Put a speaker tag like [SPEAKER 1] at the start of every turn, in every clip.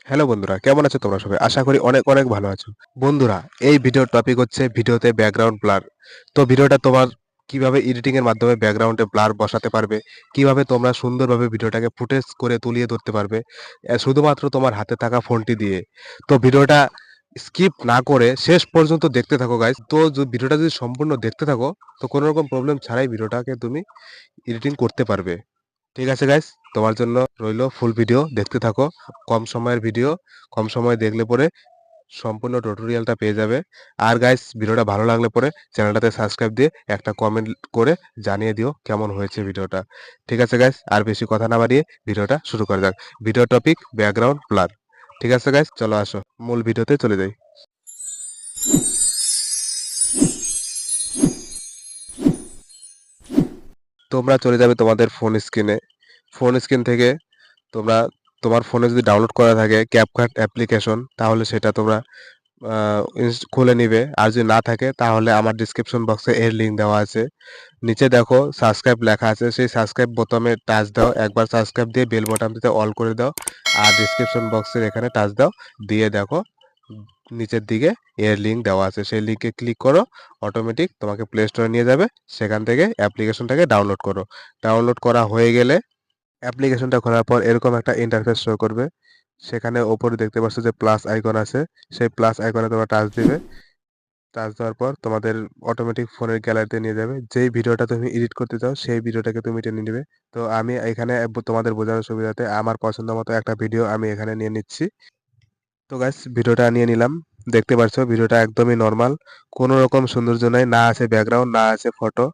[SPEAKER 1] Hello বন্ধুরা, কেমন আছো তোমরা সবাই? আশা করি অনেক অনেক ভালো আছো। বন্ধুরা, এই ভিডিওর টপিক হচ্ছে ভিডিওতে ব্যাকগ্রাউন্ড ব্লার। তো ভিডিওটা তোমার কিভাবে এডিটিং এর মাধ্যমে ব্যাকগ্রাউন্ডে ব্লার বসাতে পারবে, কিভাবে তোমরা সুন্দরভাবে ভিডিওটাকে ফুটেজ করে তুলিয়ে ধরতে পারবে, শুধুমাত্র তোমার হাতে থাকা ফোনটি দিয়ে। তো ভিডিওটা স্কিপ না করে শেষ পর্যন্ত দেখতে থাকো গাইস। তো ভিডিওটা যদি সম্পূর্ণ দেখতে থাকো, তো কোনো রকম প্রবলেম ছাড়াই ভিডিওটাকে তুমি এডিটিং করতে পারবে। ঠিক আছে গাইস, তোমার জন্য রইলো ফুল ভিডিও দেখতে থাকো। কম সময়ের ভিডিও, কম সময়ে দেখলে পরে সম্পূর্ণ টিউটোরিয়ালটা পেয়ে যাবে। আর গাইস, ভিডিওটা ভালো লাগলে পরে চ্যানেলটাতে সাবস্ক্রাইব দিয়ে একটা কমেন্ট করে জানিয়ে দিও কেমন হয়েছে ভিডিওটা। ঠিক আছে গাইস, আর বেশি কথা না বাড়িয়ে ভিডিওটা শুরু করা যাক। Video topic background blur. ঠিক আছে গাইস, চলো আসো মূল ভিডিওতে চলে যাই। তোমরা চলে যাবে তোমাদের ফোন স্ক্রিনে। ফোন স্ক্রিন থেকে তোমরা তোমার ফোনে যদি ডাউনলোড করা থাকে ক্যাপকাট অ্যাপ্লিকেশন, তাহলে সেটা তোমরা খুলে নিবে। আর যদি না থাকে তাহলে আমার ডিসক্রিপশন বক্সে এর লিঙ্ক দেওয়া আছে। নিচে দেখো সাবস্ক্রাইব লেখা আছে, সেই সাবস্ক্রাইব বোতামে টাচ দাও। একবার সাবস্ক্রাইব দিয়ে বেল বাটনটিতে অল করে দাও। আর ডিসক্রিপশন বক্সের এখানে টাচ দাও, দিয়ে দেখো নিচের দিকে এর লিঙ্ক দেওয়া আছে, সেই লিঙ্কে ক্লিক করো। অটোমেটিক তোমাকে প্লে স্টোরে নিয়ে যাবে। সেখান থেকে অ্যাপ্লিকেশনটাকে ডাউনলোড করো। ডাউনলোড করা হয়ে গেলে অ্যাপ্লিকেশনটা খোলার পর এরকম একটা ইন্টারফেস শো করবে। সেখানে ওপরে দেখতে পাচ্ছ যে প্লাস আইকন আছে, সেই প্লাস আইকনে তোমরা টাচ দিবে। টাচ দেওয়ার পর তোমাদের অটোমেটিক ফোনের গ্যালারিতে নিয়ে যাবে। যেই ভিডিওটা তুমি এডিট করতে চাও সেই ভিডিওটাকে তুমি টেনে নিবে। তো আমি এখানে তোমাদের বোঝানোর সুবিধাতে আমার পছন্দ মতো একটা ভিডিও আমি এখানে নিয়ে নিচ্ছি। তো গাইস, ভিডিওটা নিয়ে নিলাম। দেখতে পাচ্ছ ভিডিওটা একদমই নরমাল, কোনো রকম সৌন্দর্য নাই, না আছে ব্যাকগ্রাউন্ড, না আছে ফটো।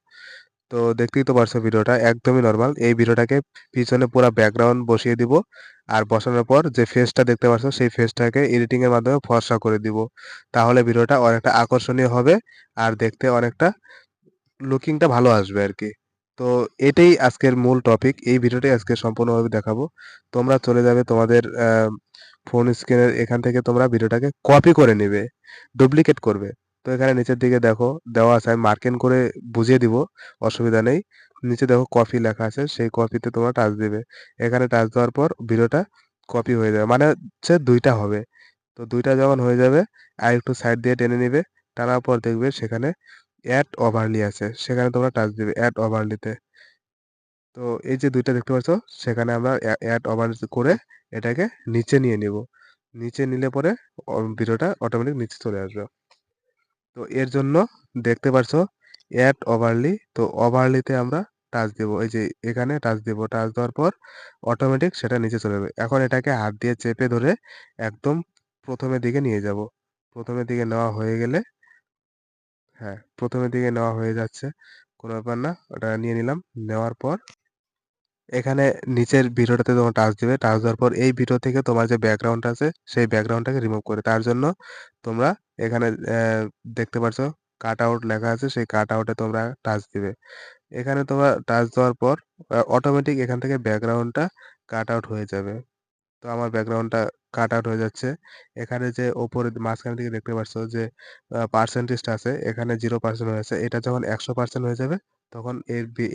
[SPEAKER 1] তো দেখতেই তো পারছো ভিডিওটা একদমই নরমাল। এই ভিডিওটাকে পিছনে পুরা ব্যাকগ্রাউন্ড বসিয়ে দিব। আর বসানোর পর যে ফেসটা দেখতে পাচ্ছ সেই ফেসটাকে এডিটিং এর মাধ্যমে ফর্সা করে দিব। তাহলে ভিডিওটা অনেকটা আকর্ষণীয় হবে। আর দেখতে অনেকটা লুকিংটা ভালো আসবে আর কি। তো এটাই আজকের মূল টপিক। এই ভিডিওটাই আজকে সম্পূর্ণভাবে দেখাবো। তোমরা চলে যাবে তোমাদের ফোন স্ক্রিনের এখান থেকে তোমরা ভিডিওটাকে কপি করে নেবে, ডুপ্লিকেট করবে। তো এখানে নিচের দিকে দেখো দেওয়া আছে, আমি মার্কিং করে বুঝিয়ে দিব, অসুবিধা নেই। নিচে দেখো কপি লেখা আছে, সেই কপিতে তোমরা টাচ দিবে। এখানে টাচ দেওয়ার পর ভিডিওটা কপি হয়ে যাবে, মানে হচ্ছে দুইটা হবে। তো দুইটা যখন হয়ে যাবে আর একটু সাইড দিয়ে টেনে নিবে। টানার পর দেখবে সেখানে অ্যাড ওভারলি আছে, সেখানে তোমরা টাচ দিবে অ্যাড ওভারলিতে। তো এই যে দুইটা দেখতে পাচ্ছ, সেখানে আমরা অ্যাড ওভার করে এটাকে নিচে নিয়ে নিব। নিচে নিলে পরে ভিডিওটা অটোমেটিক নিচে চলে আসবে। তো এর জন্য দেখতে পাচ্ছ অ্যাড ওভারলি, তো ওভারলিতে আমরা টাচ দেব। এই যে এখানে টাচ দেব, টাচ দেওয়ার পর অটোমেটিক সেটা নিচে চলে যাবে। এখন এটাকে হাত দিয়ে চেপে ধরে একদম প্রথমের দিকে নিয়ে যাব। প্রথমের দিকে নেওয়া হয়ে গেলে, হ্যাঁ, প্রথমের দিকে নেওয়া হয়ে যাচ্ছে, কোনো ব্যাপার না। ওটা নিয়ে নিলাম। নেওয়ার পর এখানে নিচের ভিডিওটাতে তোমার টাচ দিবে। টাচ দেওয়ার পর এই ভিডিও থেকে তোমার যে ব্যাকগ্রাউন্ড আছে সেই ব্যাকগ্রাউন্ডটাকে রিমুভ করে, তার জন্য তোমরা এখানে দেখতে পাচ্ছ কাট আউট লেখা আছে, সেই কাট আউটে তোমরা টাচ দিবে। এখানে তোমরা টাচ দেওয়ার পর অটোমেটিক এখান থেকে ব্যাকগ্রাউন্ডটা কাট আউট হয়ে যাবে। তো আমার ব্যাকগ্রাউন্ডটা কাট আউট হয়ে যাচ্ছে। এখানে যে ওপরে মাঝখান থেকে দেখতে পাচ্ছ যে পার্সেন্টেজটা আছে, এখানে 0% হয়েছে। এটা যখন 100% হয়ে যাবে তখন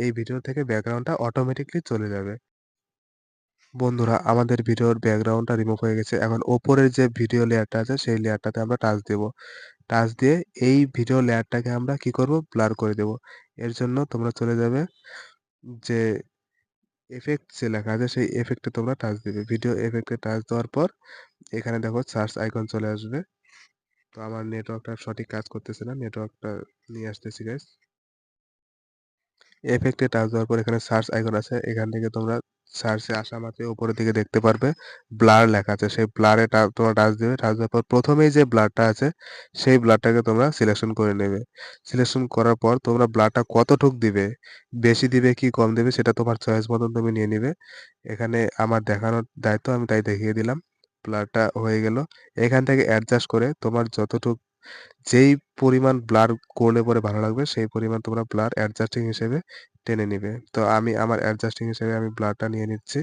[SPEAKER 1] এই ভিডিও থেকে ব্যাকগ্রাউন্ডটা অটোমেটিকলি চলে যাবে। বন্ধুরা, আমাদের ভিডিওর ব্যাকগ্রাউন্ডটা রিমুভ হয়ে গেছে। এখন ওপরের যে ভিডিও লেয়ারটা আছে সেই লেয়ারটাতে আমরা টাচ দেব। টাচ দিয়ে এই ভিডিও লেয়ারটাকে আমরা কি করব, ব্লার করে দেব। এর জন্য তোমরা চলে যাবে যে ইফেক্ট যে লেখা আছে সেই ইফেক্টে তোমরা টাচ দিবে। ভিডিও ইফেক্টে টাচ দেওয়ার পর এখানে দেখো সার্চ আইকন চলে আসবে। তো আমার নেটওয়ার্কটা সঠিক কাজ করতেছে না, নেটওয়ার্কটা নিয়ে আসতেছি গাইস। ইফেক্টে টাচ দেওয়ার পর এখানে সার্চ আইকন আছে, এখান থেকে তোমরা সার্চে আসা মাত্রই উপরের দিকে দেখতে পারবে ব্লার লেখা আছে, সেই ব্লারে তোমরা টাচ দিবে। টাচ দেওয়ার পর প্রথমেই যে ব্লারটা আছে সেই ব্লারটাকে তোমরা সিলেকশন করে নেবে। সিলেকশন করার পর তোমরা ব্লারটা কতটুক দিবে, বেশি দিবে কি কম দিবে সেটা তোমার চয়েস মতন তুমি নিয়ে নিবে। এখানে আমার দেখানোর দায়িত্ব, আমি তাই দেখিয়ে দিলাম। ব্লারটা হয়ে গেল। এখান থেকে অ্যাডজাস্ট করে তোমার যতটুক যেই পরিমাণ ব্লার করলে পরে ভালো লাগবে সেই পরিমাণ তোমরা ব্লার অ্যাডজাস্টিং হিসেবে টেনে নিবে। তো আমি আমার অ্যাডজাস্টিং হিসেবে আমি ব্লারটা নিয়ে নিচ্ছি।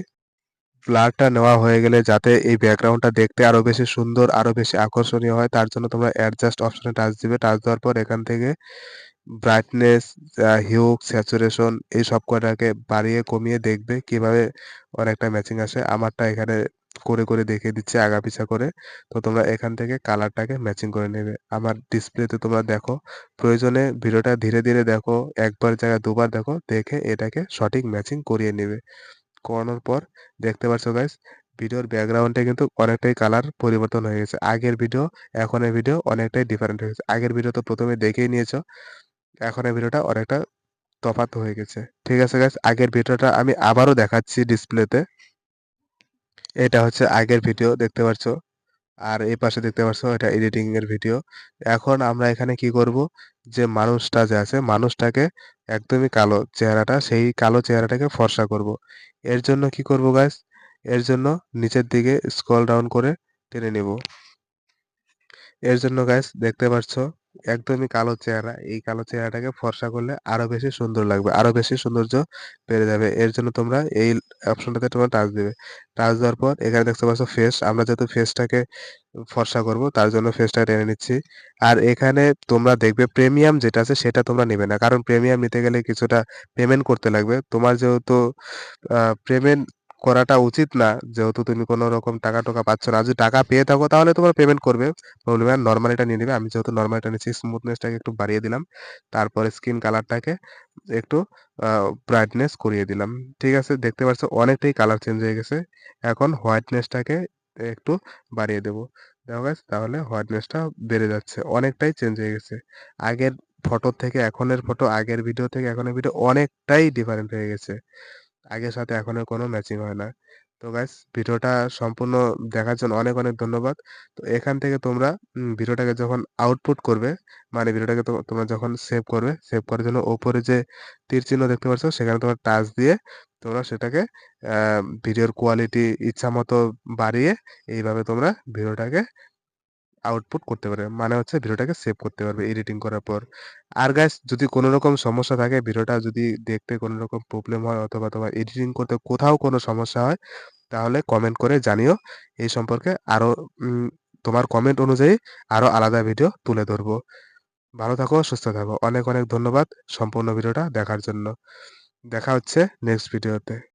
[SPEAKER 1] ব্লারটা নেওয়া হয়ে গেলে যাতে এই ব্যাকগ্রাউন্ডটা দেখতে আরো বেশি সুন্দর, আরো বেশি আকর্ষণীয় হয়, তার জন্য তোমরা অ্যাডজাস্ট অপশনে টাচ দিবে। টাচ দেওয়ার পর এখান থেকে ব্রাইটনেস, হিউ, স্যাচুরেশন এই সব কয়টাকে বাড়িয়ে কমিয়ে দেখবে কিভাবে অনেকটা ম্যাচিং আসে। আমারটা এখানে করে দেখিয়ে দিচ্ছি আগাপিছা করে। তো তোমরা এখান থেকে কালারটাকে ম্যাচিং করে নেবে। আমার ডিসপ্লেতে তোমরা দেখো, প্রয়োজনে ভিডিওটা ধীরে দেখো, ১ বার জায়গায় ২ বার দেখো, দেখে এটাকে সঠিক ম্যাচিং করিয়ে নিবে। করানোর পর দেখতে পাচ্ছ গাইস, ভিডিওর ব্যাকগ্রাউন্ডে কিন্তু অনেকটাই কালার পরিবর্তন হয়ে গেছে। আগের ভিডিও, এখনের ভিডিও অনেকটাই ডিফারেন্ট হয়ে গেছে। আগের ভিডিও তো ১ম এ দেখেই নিয়েছো। এখনের ভিডিওটা অনেকটা তফাৎ হয়ে গেছে। ঠিক আছে গাইস, আগের ভিডিওটা আমি আবারও দেখাচ্ছি ডিসপ্লেতে। এটা হচ্ছে আগের ভিডিও দেখতে পাচ্ছ। আর এই পাশে দেখতে পাচ্ছ এটা এডিটিং এর ভিডিও। এখন আমরা এখানে কি করব, যে মানুষটা যে আছে, মানুষটাকে একদমই কালো চেহারাটা, সেই কালো চেহারাটাকে ফর্সা করব। এর জন্য কি করব গাইস? এর জন্য নিচের দিকে স্ক্রল ডাউন করে টেনে নিব। এর জন্য গাইস দেখতে পাচ্ছ একদমই কালো চেহারা। এই কালো চেহারাটাকে ফর্সা করলে আরো বেশি সুন্দর লাগবে। আরো বেশি সৌন্দর্য বেড়ে যাবে। এর জন্য তোমরা এই অপশনটাতে তোমরা টাচ দিবে। টাচ দেওয়ার পর এখানে দেখতে পাচ্ছ ফেস। আমরা যেহেতু ফেসটাকে ফর্সা করব তার জন্য ফেসটা টেনে নিচ্ছি। আর এখানে তোমরা দেখবে প্রিমিয়াম যেটা আছে সেটা তোমরা নিবে না। কারণ প্রিমিয়াম নিতে গেলে কিছুটা পেমেন্ট করতে লাগবে। তোমার যেহেতু পেমেন্ট করাটা উচিত না, যেহেতু তুমি কোন রকম টাকা-টুকা পাচ্ছ না। যদি টাকা পেয়ে থাকো তাহলে তোমরা পেমেন্ট করবে। প্রবলেম নাই, নরমাল এটা নিয়ে নিবে। আমি যেহেতু নরমাল এটা নিচ্ছি, স্মুথনেসটাকে একটু বাড়িয়ে দিলাম। তারপরে স্কিন কালারটাকে একটু আ ব্রাইটনেস করিয়ে দিলাম। ঠিক আছে? দেখতে পাচ্ছ অনেকটাই কালার চেঞ্জ হয়ে গেছে। এখন হোয়াইটনেসটাকে একটু বাড়িয়ে দেব। দেখো গাইস, তাহলে হোয়াইটনেসটা বেড়ে যাচ্ছে। অনেকটাই চেঞ্জ হয়ে গেছে। আগের ফটো থেকে এখনের ফটো, আগের ভিডিও থেকে এখনের ভিডিও অনেকটাই ডিফারেন্ট হয়ে গেছে। আগের সাথে এখনের কোনো ম্যাচিং হয় না। তো গাইস, ভিডিওটা সম্পূর্ণ দেখার জন্য অনেক ধন্যবাদ। তো এখান থেকে তোমরা ভিডিওটাকে যখন আউটপুট করবে, মানে ভিডিওটাকে তোমরা যখন সেভ করবে, সেভ করার জন্য উপরে যে তীর চিহ্ন দেখতে পাচ্ছ সেখানে তোমরা টাচ দিয়ে তোমরা সেটাকে আ ভিডিওর কোয়ালিটি ইচ্ছামত বাড়িয়ে এইভাবে তোমরা ভিডিওটাকে আউটপুট করতে পারবে। মানে হচ্ছে ভিডিওটাকে সেভ করতে পারবে এডিটিং করার পর। আর গাইস, যদি কোন রকম সমস্যা থাকে, ভিডিওটা যদি দেখতে কোন রকম প্রবলেম হয় অথবা তোমার এডিটিং করতে কোথাও কোনো সমস্যা হয়, তাহলে কমেন্ট করে জানিও। এই সম্পর্কে আরো তোমার কমেন্ট অনুযায়ী আরো আলাদা ভিডিও তুলে ধরবো। ভালো থাকো, সুস্থ থাকো। অনেক ধন্যবাদ সম্পূর্ণ ভিডিওটা দেখার জন্য। দেখা হচ্ছে নেক্সট ভিডিওতে।